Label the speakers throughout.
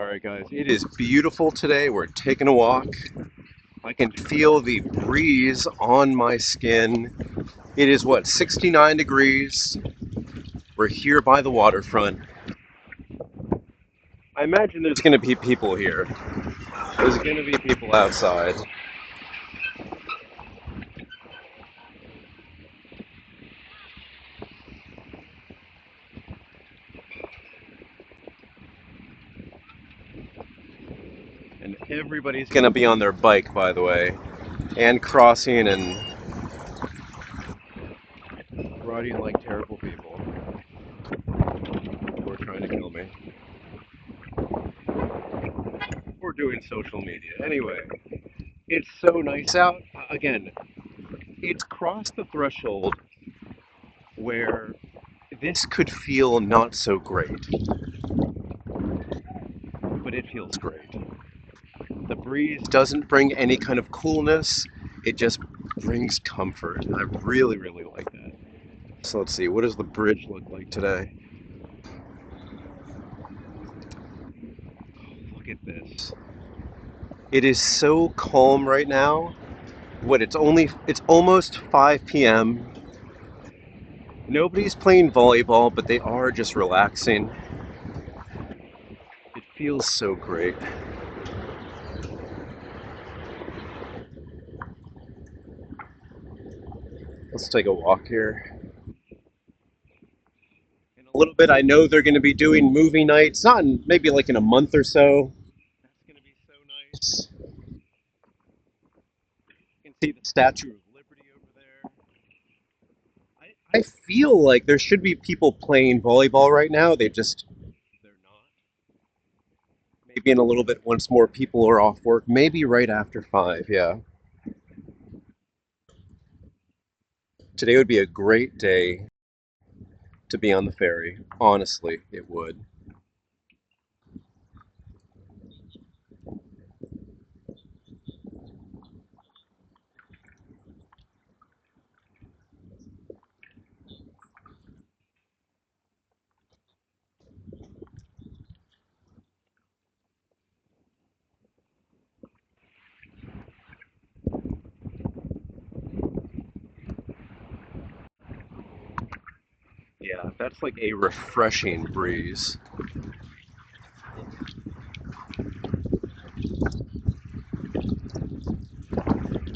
Speaker 1: All right, guys, it is beautiful today. We're taking a walk. I can feel the breeze on my skin. It is what, 69 degrees. We're here by the waterfront. I imagine there's going to be people here. There's going to be people outside. And everybody's going to be on their bike, by the way, and crossing and riding like terrible people who are trying to kill me. Or doing social media. Anyway, it's so nice out. Again, it's crossed the threshold where this could feel not so great, but it feels great. The breeze doesn't bring any kind of coolness, it just brings comfort. I really, really like that. So let's see, what does the bridge look like today? Look at this. It is so calm right now. It's almost 5 p.m. Nobody's playing volleyball, but they are just relaxing. It feels so great. Let's take a walk here. In a little bit, I know they're going to be doing movie nights, not in, maybe like in a month or so. That's going to be so nice. You can see the Statue of Liberty over there. I feel like there should be people playing volleyball right now. They're not. Maybe in a little bit once more people are off work. Maybe right after 5, yeah. Today would be a great day to be on the ferry. Honestly, it would. Yeah, that's like a refreshing breeze.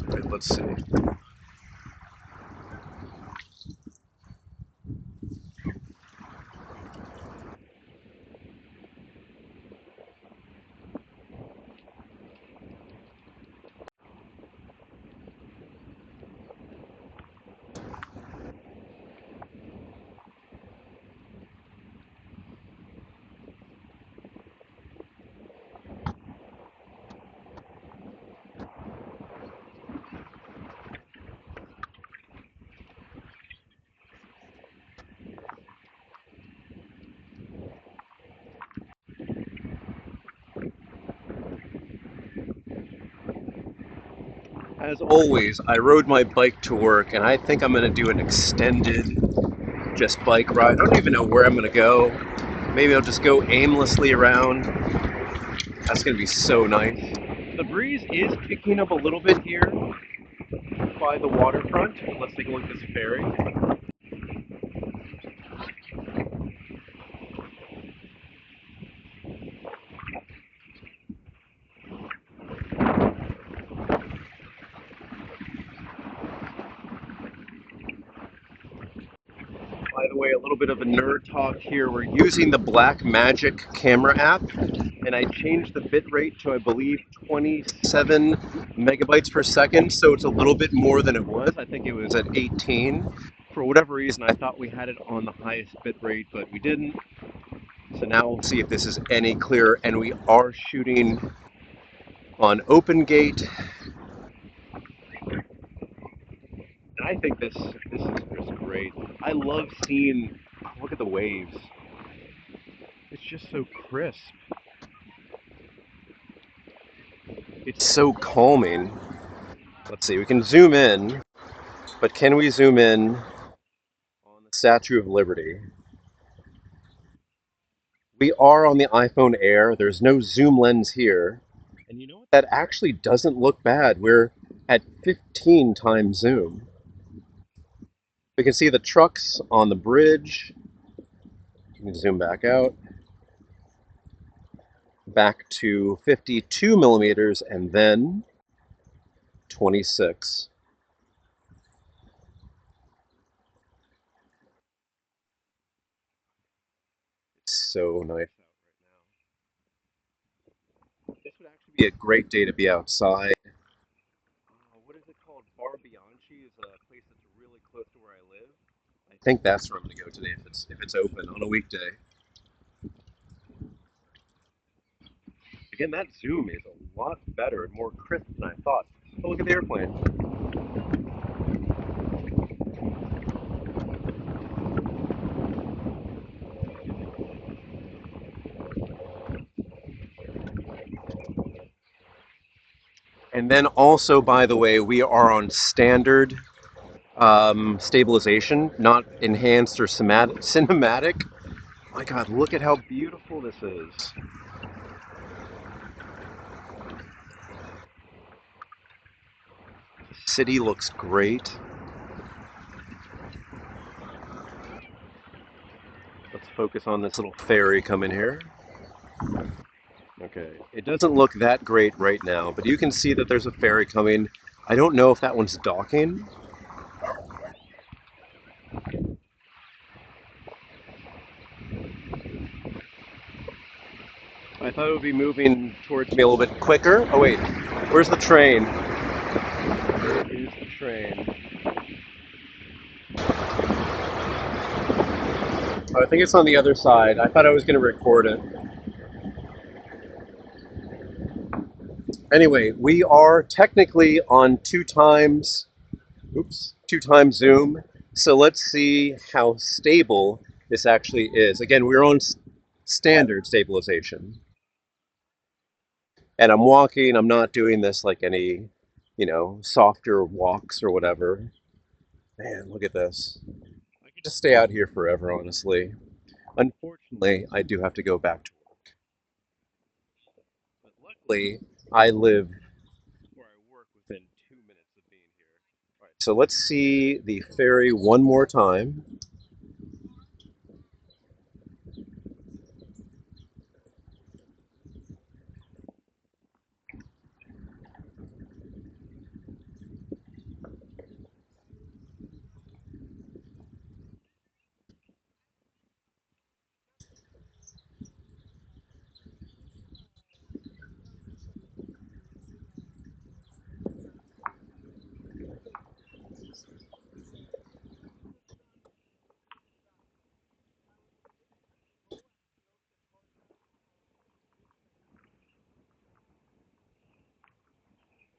Speaker 1: Right, let's see. As always, I rode my bike to work, and I think I'm going to do an extended just bike ride. I don't even know where I'm going to go. Maybe I'll just go aimlessly around. That's going to be so nice. The breeze is picking up a little bit here by the waterfront. Let's take a look at this ferry. By the way, a little bit of a nerd talk here. We're using the Blackmagic camera app, and I changed the bit rate to, I believe, 27 megabytes per second, so it's a little bit more than it was. I think it was at 18. For whatever reason, I thought we had it on the highest bit rate, but we didn't. So now we'll see if this is any clearer, and we are shooting on open gate. And I think this is just great. I love seeing, look at the waves. It's just so crisp. It's so calming. Let's see, we can zoom in, but can we zoom in on the Statue of Liberty? We are on the iPhone Air. There's no zoom lens here. And you know what? That actually doesn't look bad. We're at 15 times zoom. We can see the trucks on the bridge. You can zoom back out, back to 52 millimeters, and then 26. It's so nice out right now. This would actually be a great day to be outside. What is it called? Bar Bianchi is a place that's really close to where I live. I think that's where I'm going to go today if it's open on a weekday. Again, that zoom is a lot better and more crisp than I thought. Oh, look at the airplane. And then also, by the way, we are on standard stabilization, not enhanced or cinematic. My God, look at how beautiful this is. The city looks great. Let's focus on this little ferry coming here. Okay, it doesn't look that great right now, but you can see that there's a ferry coming. I don't know if that one's docking. I thought it would be moving towards me a little bit quicker. Oh wait, where's the train? Where is the train? Oh, I think it's on the other side. I thought I was going to record it. Anyway, we are technically on two times zoom. So let's see how stable this actually is. Again, we're on standard stabilization. And I'm walking, I'm not doing this like any, softer walks or whatever. Man, look at this. I could just stay out here forever, honestly. Unfortunately, I do have to go back to work. But luckily, I live where I work within 2 minutes of being here. All right, so let's see the ferry one more time.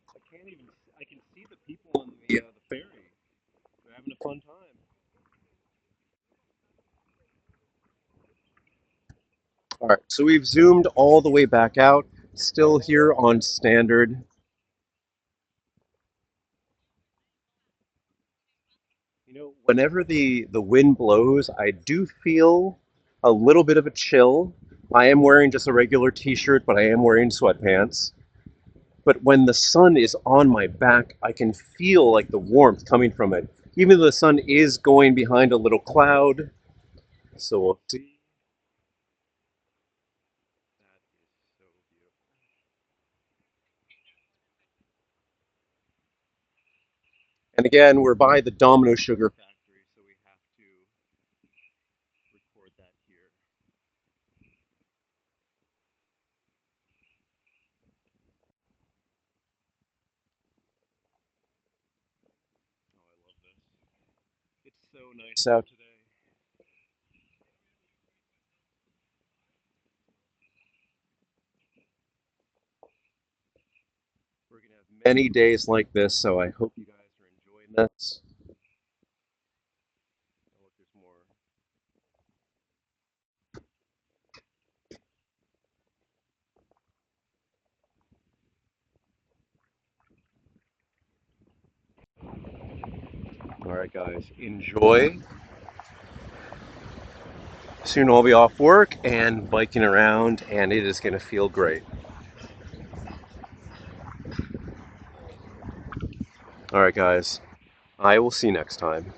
Speaker 1: I can't even. I can see the people on the ferry. They're having a fun time. All right, so we've zoomed all the way back out. Still here on standard. Whenever the wind blows, I do feel a little bit of a chill. I am wearing just a regular t-shirt, but I am wearing sweatpants. But when the sun is on my back, I can feel like the warmth coming from it. Even though the sun is going behind a little cloud. So we'll see. That is so beautiful. And again, we're by the Domino sugar factory, so we have to record that here. Oh, I love this. It's so nice out today. We're gonna have many days like this, so I hope you guys are enjoying this. Oh, look, there's more. All right, guys, enjoy. Soon I'll be off work and biking around, and it is going to feel great. All right, guys. I will see you next time.